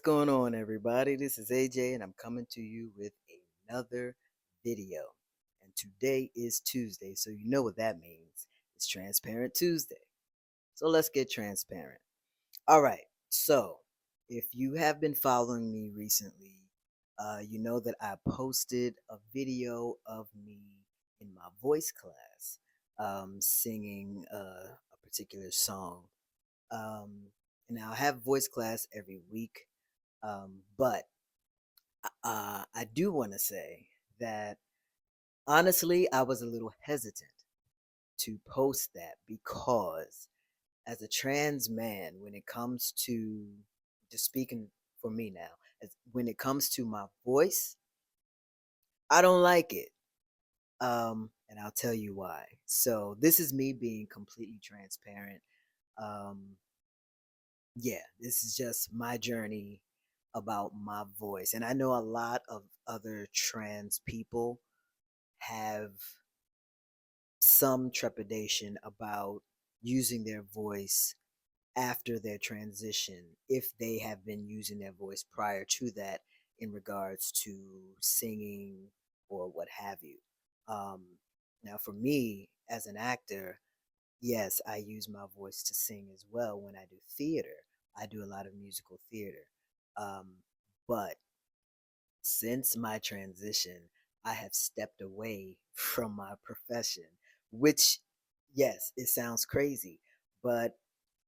going on, everybody? This is AJ, and I'm coming to you with another video. And today is Tuesday, so you know what that means. It's Transparent Tuesday. So let's get transparent. All right, so if you have been following me recently, you know that I posted a video of me in my voice class singing a particular song. Um, and I have voice class every week. But I do want to say that honestly, I was a little hesitant to post that because as a trans man, when it comes to just speaking for me now, when it comes to my voice, I don't like it. And I'll tell you why. So this is me being completely transparent. Um, yeah, this is just my journey about my voice. And I know a lot of other trans people have some trepidation about using their voice after their transition if they have been using their voice prior to that in regards to singing or what have you. Um, Now, for me as an actor, yes, I use my voice to sing as well when I do theater. I do a lot of musical theater. Um, but since my transition, I have stepped away from my profession, which, yes, it sounds crazy, but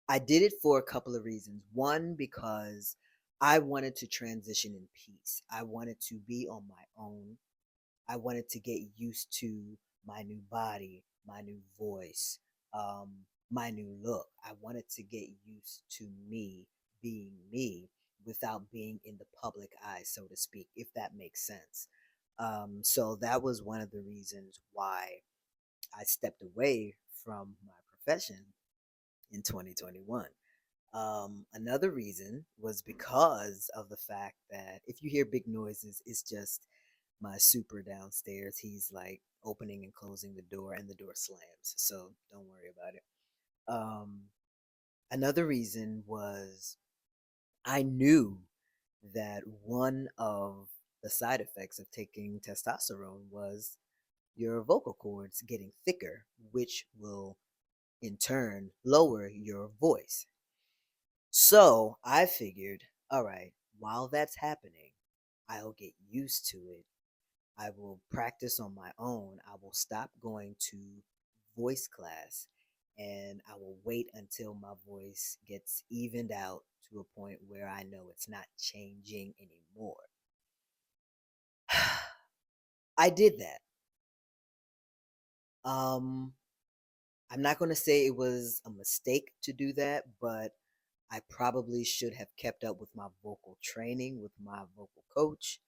I did it for a couple of reasons. One, because I wanted to transition in peace. I wanted to be on my own. I wanted to get used to my new body, my new voice, um, my new look. I wanted to get used to me being me without being in the public eye, so to speak, if that makes sense. So that was one of the reasons why I stepped away from my profession in 2021. Another reason was because of the fact that if you hear big noises, it's just my super downstairs. He's like opening and closing the door, and the door slams. So don't worry about it. Um, Another reason was I knew that one of the side effects of taking testosterone was your vocal cords getting thicker, which will in turn lower your voice. So I figured, all right, while that's happening, I'll get used to it. I will practice on my own. I will stop going to voice class and I will wait until my voice gets evened out to a point where I know it's not changing anymore. I did that. Um, I'm not going to say it was a mistake to do that, but I probably should have kept up with my vocal training with my vocal coach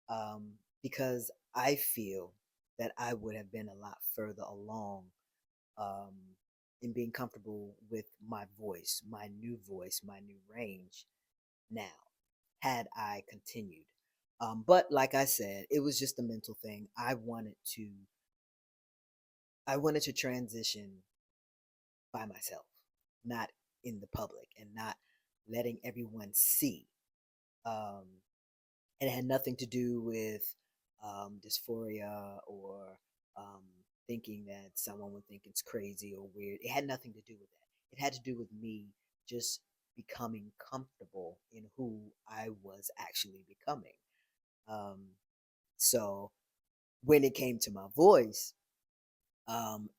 um, because I feel that I would have been a lot further along um, in being comfortable with my new range now, had I continued. But like I said, it was just a mental thing. I wanted to transition by myself, not in the public, and not letting everyone see. Um, and it had nothing to do with dysphoria or um, thinking that someone would think it's crazy or weird. It had nothing to do with that. It had to do with me just becoming comfortable in who I was actually becoming. Um, so when it came to my voice, um,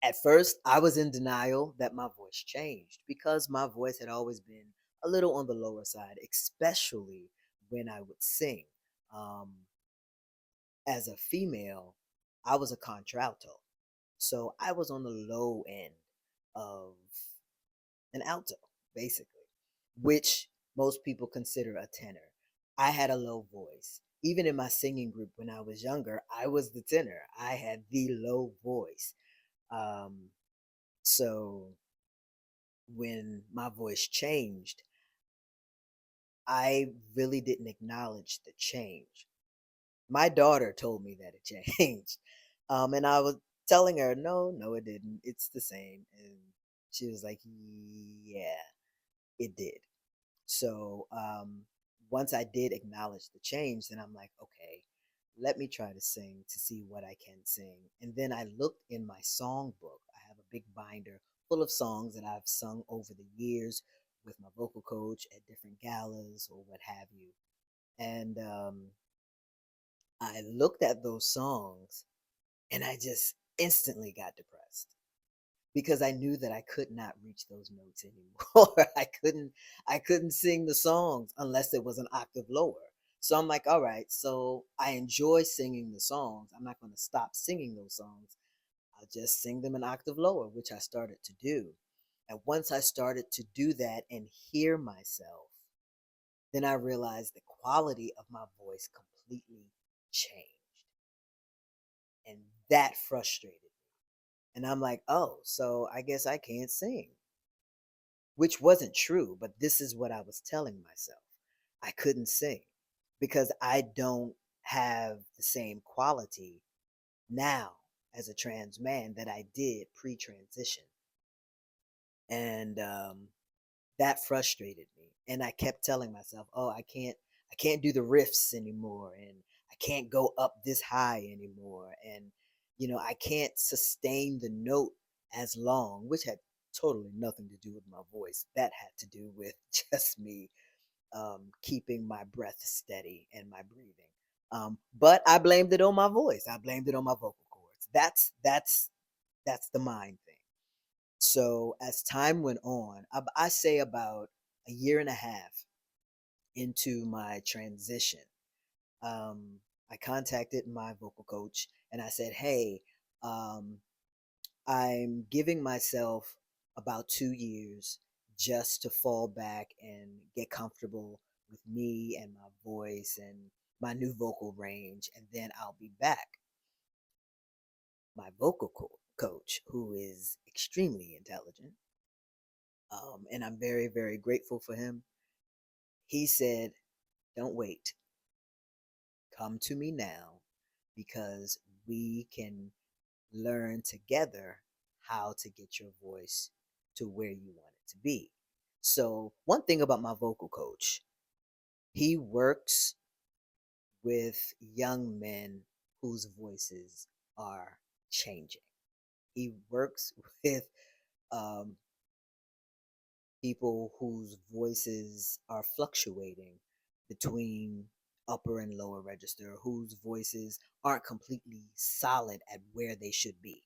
at first I was in denial that my voice changed because my voice had always been a little on the lower side, especially when I would sing. Um, as a female, I was a contralto. So I was on the low end of an alto, basically, which most people consider a tenor. I had a low voice. Even in my singing group when I was younger, I was the tenor. I had the low voice. Um, so when my voice changed, I really didn't acknowledge the change. My daughter told me that it changed. And I was telling her, no, no, it didn't. It's the same. And she was like, yeah, it did. So once I did acknowledge the change, then I'm like, okay, let me try to sing to see what I can sing. And then I looked in my songbook. I have a big binder full of songs that I've sung over the years with my vocal coach at different galas or what have you. And I looked at those songs and I just instantly got depressed because I knew that I could not reach those notes anymore. I couldn't sing the songs unless it was an octave lower. So I'm like, all right, so I enjoy singing the songs. I'm not going to stop singing those songs. I'll just sing them an octave lower, which I started to do. And once I started to do that and hear myself, then I realized the quality of my voice completely changed. And that frustrated me. And I'm like, oh, so I guess I can't sing, which wasn't true, but this is what I was telling myself. I couldn't sing because I don't have the same quality now as a trans man that I did pre transition. And that frustrated me. And I kept telling myself, oh, I can't do the riffs anymore. And I can't go up this high anymore. And, I can't sustain the note as long, which had totally nothing to do with my voice. That had to do with just me keeping my breath steady and my breathing. But I blamed it on my voice. I blamed it on my vocal cords. That's the mind thing. So as time went on, I say about a year and a half into my transition, I contacted my vocal coach and I said, "Hey, um, I'm giving myself about 2 years just to fall back and get comfortable with me and my voice and my new vocal range, and then I'll be back." My vocal coach, who is extremely intelligent, and I'm very, very grateful for him. He said, don't wait. Come to me now because we can learn together how to get your voice to where you want it to be. So, one thing about my vocal coach, he works with young men whose voices are changing. He works with um, people whose voices are fluctuating between upper and lower register, whose voices aren't completely solid at where they should be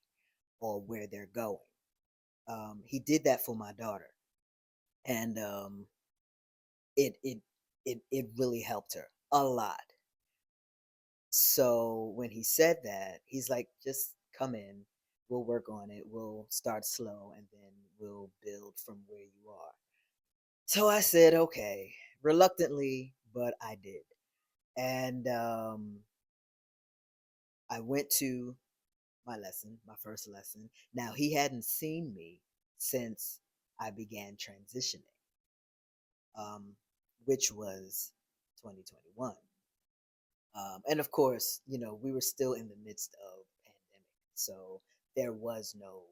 or where they're going. He did that for my daughter, and it really helped her a lot. So when he said that, he's like, just come in, we'll work on it, we'll start slow, and then we'll build from where you are. So I said, okay, reluctantly, but I did. And I went to my lesson, my first lesson. Now, he hadn't seen me since I began transitioning, um, which was 2021. And of course, we were still in the midst of pandemic. So there was no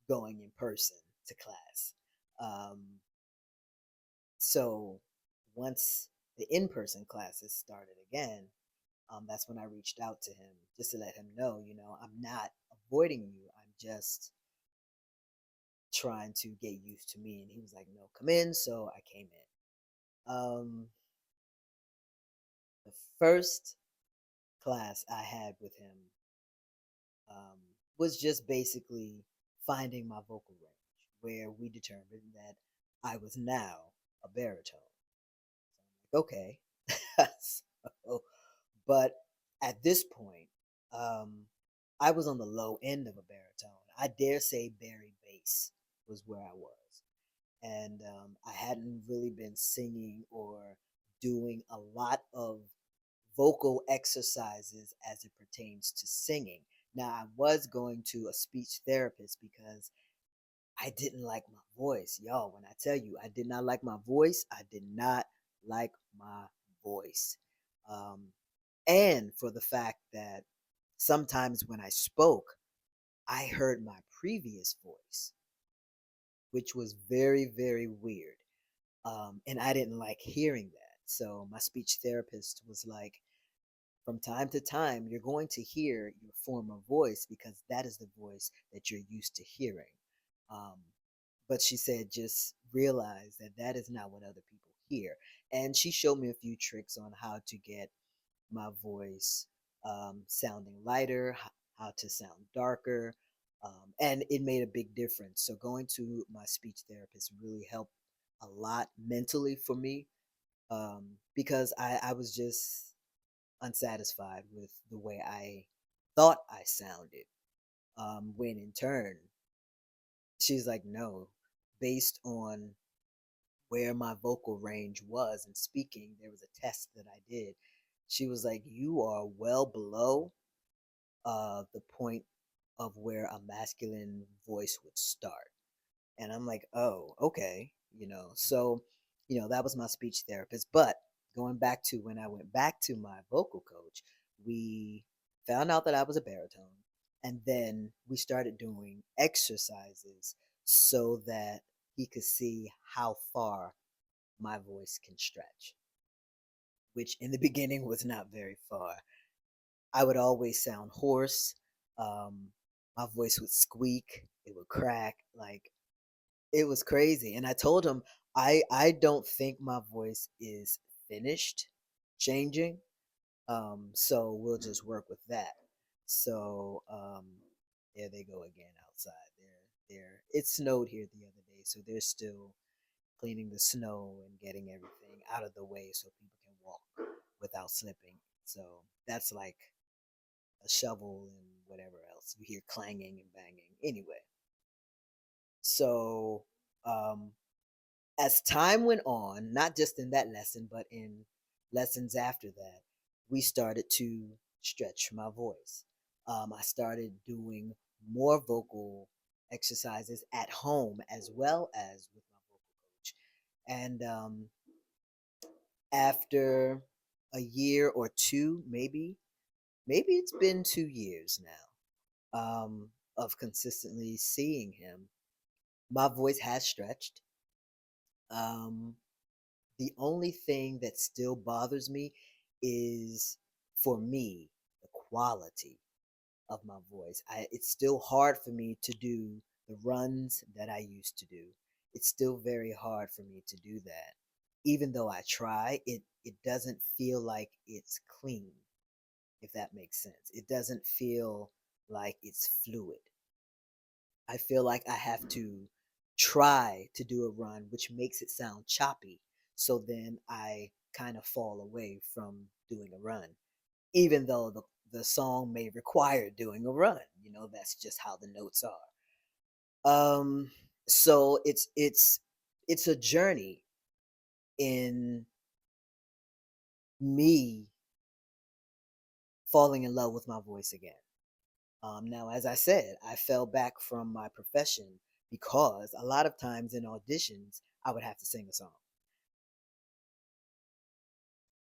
going in person to class. Um, so once the in-person classes started again, that's when I reached out to him just to let him know, I'm not avoiding you. I'm just trying to get used to me. And he was like, no, come in. So I came in. The first class I had with him um, was just basically finding my vocal range, where we determined that I was now a baritone. So I'm like, okay. so, but at this point, um, I was on the low end of a baritone. I dare say bari bass was where I was. And I hadn't really been singing or doing a lot of vocal exercises as it pertains to singing. Now, I was going to a speech therapist because I didn't like my voice. Y'all, when I tell you I did not like my voice, I did not like my voice. Um, and for the fact that sometimes when I spoke, I heard my previous voice, which was very, very weird. And I didn't like hearing that. So my speech therapist was like, from time to time, you're going to hear your former voice because that is the voice that you're used to hearing. Um, but she said, just realize that that is not what other people hear. And she showed me a few tricks on how to get my voice sounding lighter, how to sound darker. And it made a big difference. So going to my speech therapist really helped a lot mentally for me, because I was just unsatisfied with the way I thought I sounded. When in turn, she's like, no, based on where my vocal range was in speaking, there was a test that I did. She was like, you are well below the point of where a masculine voice would start. And I'm like, oh, okay, So, that was my speech therapist. But going back to when I went back to my vocal coach, we found out that I was a baritone. And then we started doing exercises so that he could see how far my voice can stretch, which in the beginning was not very far. I would always sound hoarse. Um, my voice would squeak, it would crack. Like, it was crazy. And I told him, I don't think my voice is finished changing. So we'll just work with that. So there they go again outside. They're it snowed here the other day, so they're still cleaning the snow and getting everything out of the way so people can walk without slipping. So that's like a shovel and whatever else. You hear clanging and banging. Anyway, so um, as time went on, not just in that lesson, but in lessons after that, we started to stretch my voice. I started doing more vocal exercises at home as well as with my vocal coach. And after a year or two, maybe it's been 2 years now, of consistently seeing him, my voice has stretched. Um, The only thing that still bothers me is, for me, the quality of my voice. It's still hard for me to do the runs that I used to do. It's still very hard for me to do that. Even though I try, it doesn't feel like it's clean, if that makes sense. It doesn't feel like it's fluid. I feel like I have to try to do a run, which makes it sound choppy. So then I kind of fall away from doing a run, even though the song may require doing a run. That's just how the notes are. So it's a journey in me falling in love with my voice again. Now, as I said, I fell back from my profession because a lot of times in auditions, I would have to sing a song.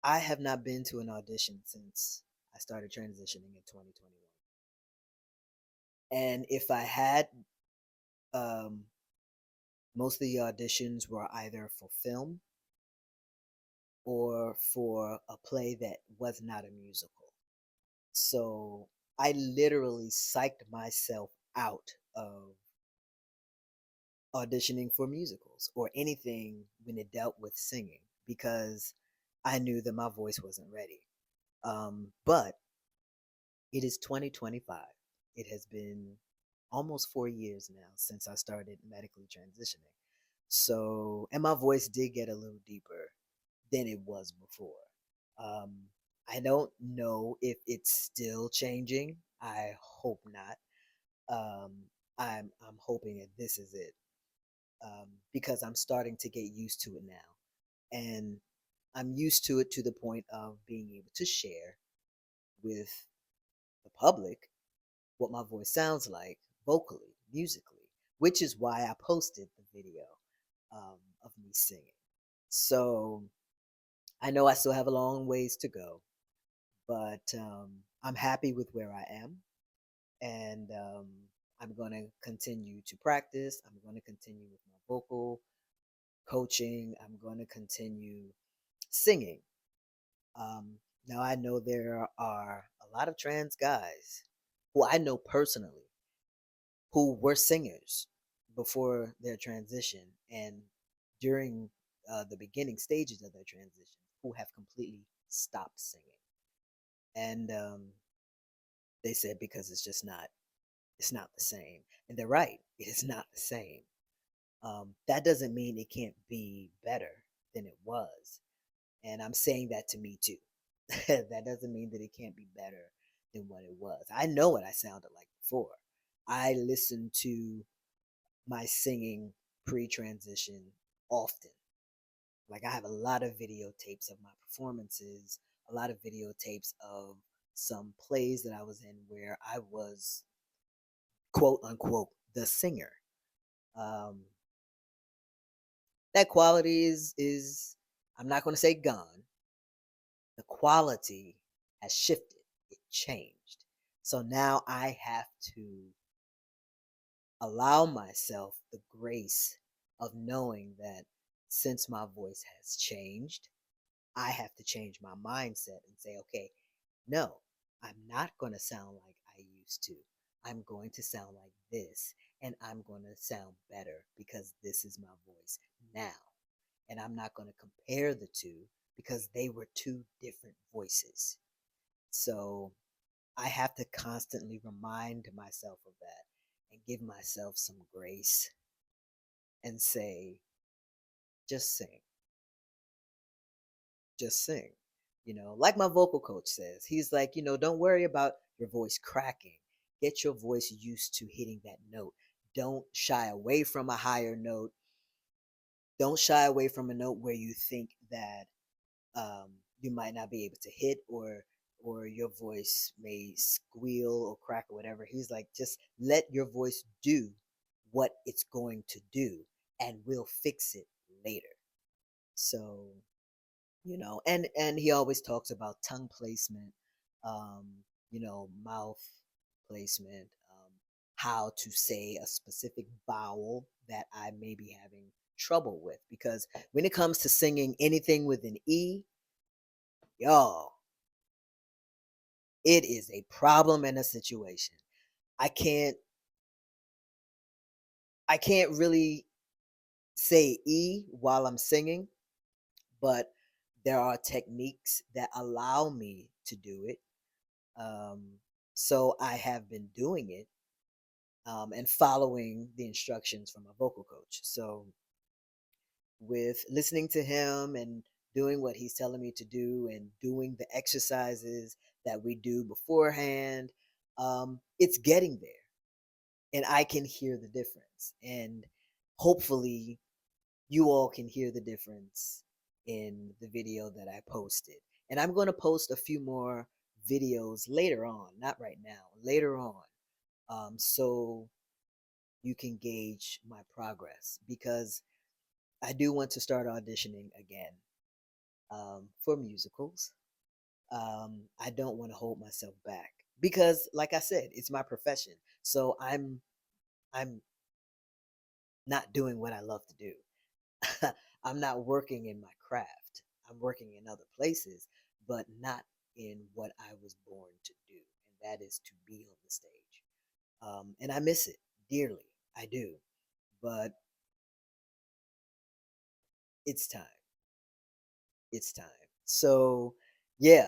I have not been to an audition since I started transitioning in 2021. And if I had, um, most of the auditions were either for film or for a play that was not a musical. So I literally psyched myself out of auditioning for musicals or anything when it dealt with singing because I knew that my voice wasn't ready. But it is 2025. It has been almost 4 years now since I started medically transitioning. So, and my voice did get a little deeper than it was before. Um, I don't know if it's still changing. I hope not. Um, I'm hoping that this is it, because I'm starting to get used to it now. And I'm used to it to the point of being able to share with the public what my voice sounds like vocally, musically, which is why I posted the video, of me singing. So I know I still have a long ways to go, but I'm happy with where I am. And I'm going to continue to practice. I'm going to continue with my vocal coaching. I'm going to continue singing. Um, Now I know there are a lot of trans guys who I know personally who were singers before their transition and during the beginning stages of their transition who have completely stopped singing. And they said because it's not the same. And they're right, it is not the same. That doesn't mean it can't be better than it was. And I'm saying that to me too. That doesn't mean that it can't be better than what it was. I know what I sounded like before. I listened to my singing pre-transition often. Like I have a lot of videotapes of my performances, a lot of videotapes of some plays that I was in where I was quote unquote the singer. Um, that quality is I'm not going to say gone. The quality has shifted. It changed. So now I have to allow myself the grace of knowing that since my voice has changed, I have to change my mindset and say, okay, no, I'm not going to sound like I used to. I'm going to sound like this, and I'm going to sound better because this is my voice now. And I'm not going to compare the two because they were two different voices. So I have to constantly remind myself of that and give myself some grace and say, just sing, just sing. Like my vocal coach says, he's like, don't worry about your voice cracking. Get your voice used to hitting that note. Don't shy away from a higher note. Don't shy away from a note where you think that um, you might not be able to hit or your voice may squeal or crack or whatever. He's like, just let your voice do what it's going to do, and we'll fix it later. So and he always talks about tongue placement, um, mouth placement, how to say a specific vowel that I may be having trouble with. Because when it comes to singing anything with an E, y'all, it is a problem and a situation. I can't I can't really say E while I'm singing, but there are techniques that allow me to do it. Um, so I have been doing it and following the instructions from a vocal coach. So with listening to him and doing what he's telling me to do and doing the exercises that we do beforehand, it's getting there. And I can hear the difference. And hopefully, you all can hear the difference in the video that I posted. And I'm going to post a few more videos later on, not right now, later on, so you can gauge my progress because I do want to start auditioning again for musicals. I don't want to hold myself back because, like I said, it's my profession. So I'm not doing what I love to do. I'm not working in my craft. I'm working in other places, but not in what I was born to do, and that is to be on the stage. And I miss it dearly. I do, but it's time. It's time. So, yeah,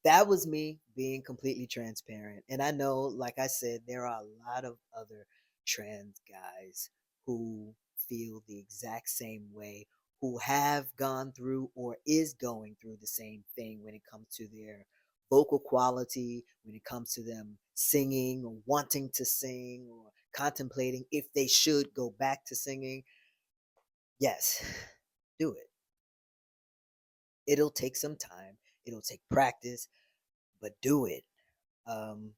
that was me being completely transparent. And I know, like I said, there are a lot of other trans guys who feel the exact same way, who have gone through or is going through the same thing when it comes to their vocal quality, when it comes to them singing or wanting to sing or contemplating if they should go back to singing. Yes, do it. It'll take some time, it'll take practice, but do it. Um,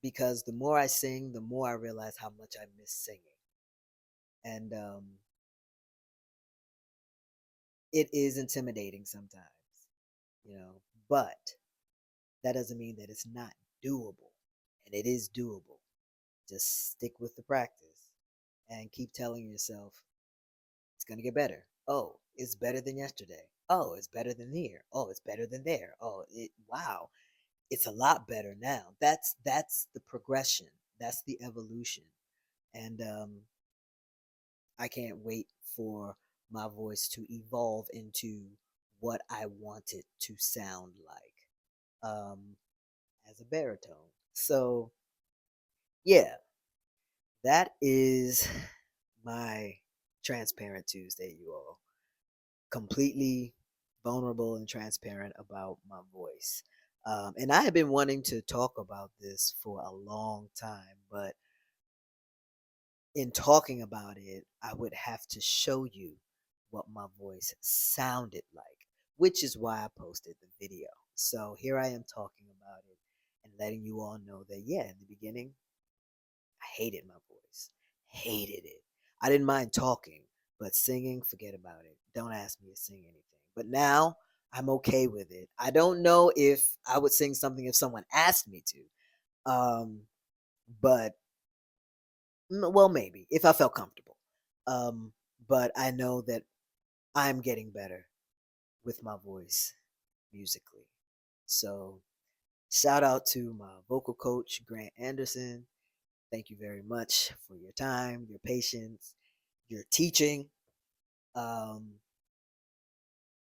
because the more I sing, the more I realize how much I miss singing. And it is intimidating sometimes, you know, but that doesn't mean that it's not doable. And it is doable. Just stick with the practice and keep telling yourself it's going to get better. Oh, it's better than yesterday. Oh, it's better than here. Oh, it's better than there. Oh, wow, it's a lot better now. That's the progression. That's the evolution. And I can't wait for my voice to evolve into what I want it to sound like as a baritone. So, yeah, that is my Transparent Tuesday, you all. Completely vulnerable and transparent about my voice. And I have been wanting to talk about this for a long time, but in talking about it, I would have to show you what my voice sounded like, which is why I posted the video. So here I am talking about it and letting you all know that, yeah, in the beginning, I hated my voice, hated it. I didn't mind talking, but singing, forget about it. Don't ask me to sing anything. But now I'm okay with it. I don't know if I would sing something if someone asked me to, but well, maybe if I felt comfortable. Um, but I know that I'm getting better with my voice musically. So, shout out to my vocal coach, Grant Anderson. Thank you very much for your time, your patience, your teaching. Um,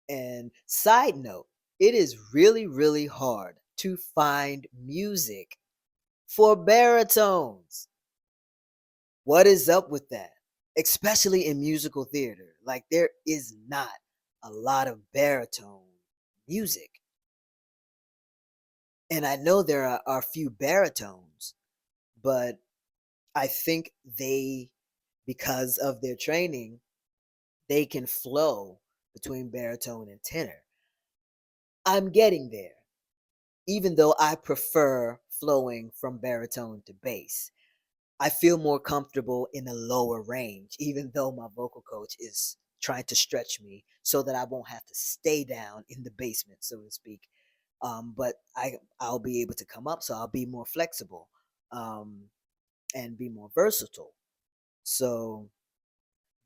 and side note, it is really, really hard to find music for baritones. What is up with that? Especially in musical theater. Like, there is not a lot of baritone music. And I know there are a few baritones, but I think because of their training, they can flow between baritone and tenor. I'm getting there, even though I prefer flowing from baritone to bass. I feel more comfortable in a lower range, even though my vocal coach is trying to stretch me so that I won't have to stay down in the basement, so to speak. But I'll be able to come up, so I'll be more flexible and be more versatile. So,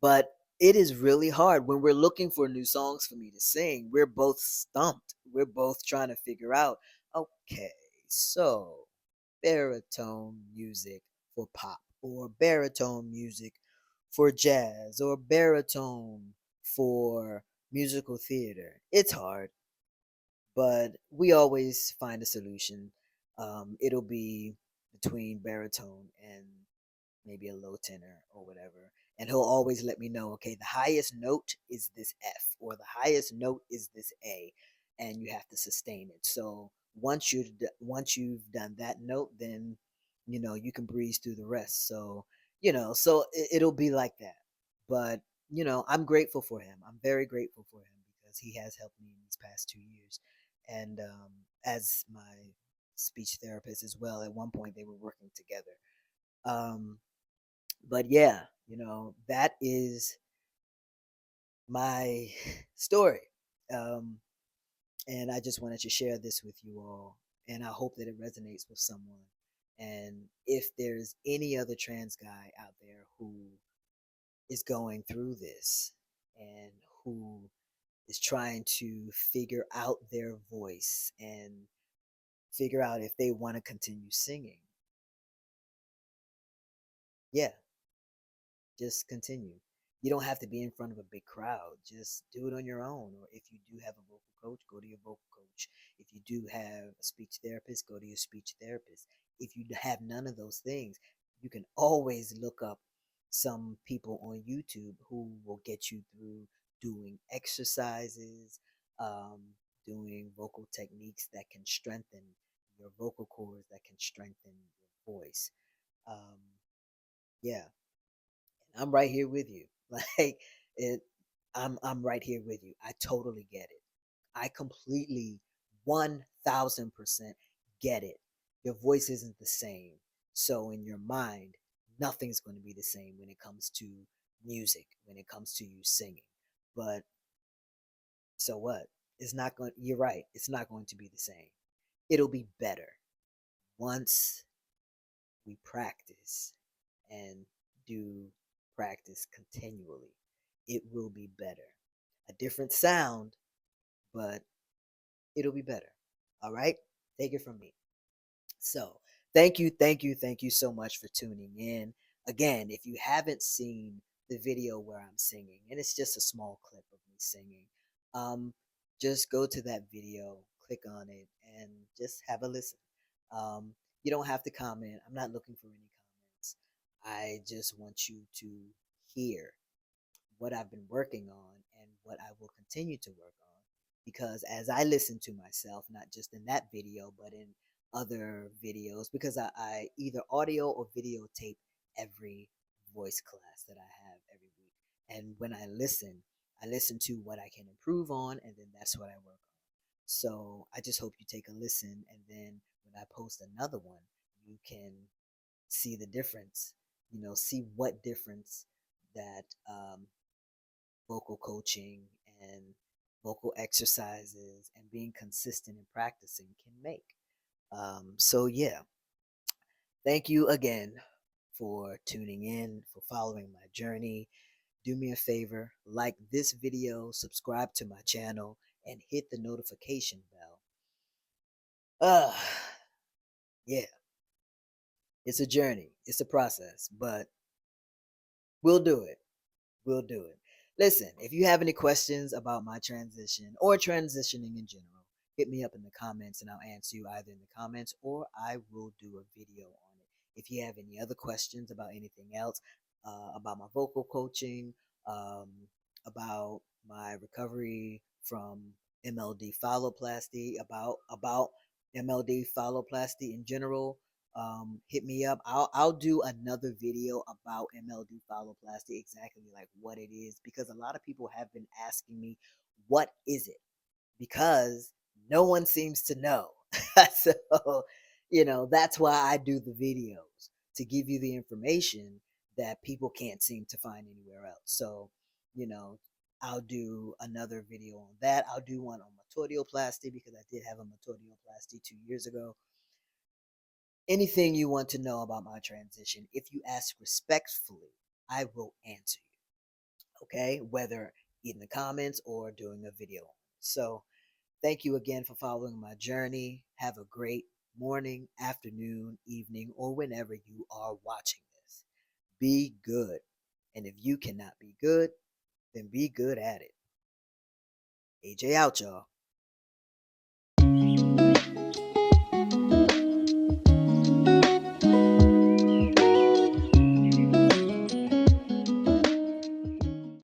but it is really hard when we're looking for new songs for me to sing. We're both stumped. We're both trying to figure out, okay, so baritone music for pop, or baritone music for jazz, or baritone for musical theater. It's hard, but we always find a solution. It'll be between baritone and maybe a low tenor or whatever. And he'll always let me know, okay, the highest note is this F, or the highest note is this A, and you have to sustain it. So once you've done that note, then you can breeze through the rest. So so it'll be like that. But I'm grateful for him. I'm very grateful for him because he has helped me in these past 2 years, and as my speech therapist as well. At one point, they were working together. Um, but yeah, that is my story. Um, and I just wanted to share this with you all. And I hope that it resonates with someone. And if there's any other trans guy out there who is going through this and who is trying to figure out their voice and figure out if they want to continue singing, yeah, just continue. You don't have to be in front of a big crowd. Just do it on your own. Or if you do have a vocal coach, go to your vocal coach. If you do have a speech therapist, go to your speech therapist. If you have none of those things, you can always look up some people on YouTube who will get you through doing exercises, um, doing vocal techniques that can strengthen your vocal cords, that can strengthen your voice. Um, yeah, I'm right here with you. Like it I'm right here with you. I totally get it. I completely 1000% get it. Your voice isn't the same. So in your mind, nothing's going to be the same when it comes to music, when it comes to you singing. But so what? It's not going You're right. It's not going to be the same. It'll be better once we practice and do practice continually. It will be better. A different sound, but it'll be better. All right? Take it from me. So, thank you so much for tuning in. Again, if you haven't seen the video where I'm singing, and it's just a small clip of me singing, um, just go to that video, click on it, and just have a listen. You don't have to comment. I'm not looking for any comments. I just want you to hear what I've been working on and what I will continue to work on. Because as I listen to myself, not just in that video, but in other videos, because I either audio or videotape every voice class that I have every week. And when I listen to what I can improve on, and then that's what I work on. So I just hope you take a listen, and then when I post another one, you can see the difference. See what difference that vocal coaching and vocal exercises and being consistent in practicing can make. So, yeah, thank you again for tuning in, for following my journey. Do me a favor, like this video, subscribe to my channel, and hit the notification bell. Yeah, it's a journey, it's a process, but we'll do it. We'll do it. Listen, if you have any questions about my transition or transitioning in general, hit me up in the comments and I'll answer you either in the comments or I will do a video on it. If you have any other questions about anything else, about my vocal coaching, um, about my recovery from MLD phalloplasty, about MLD phalloplasty in general, hit me up. I'll do another video about MLD phalloplasty, exactly like what it is, because a lot of people have been asking me, what is it? Because no one seems to know. So, that's why I do the videos, to give you the information that people can't seem to find anywhere else. So, you know, I'll do another video on that. I'll do one on metotioplasty because I did have a metotioplasty 2 years ago. Anything you want to know about my transition, if you ask respectfully, I will answer you. Okay? Whether in the comments or doing a video. So, thank you again for following my journey. Have a great morning, afternoon, evening, or whenever you are watching this. Be good. And if you cannot be good, then be good at it. A.J. out, y'all.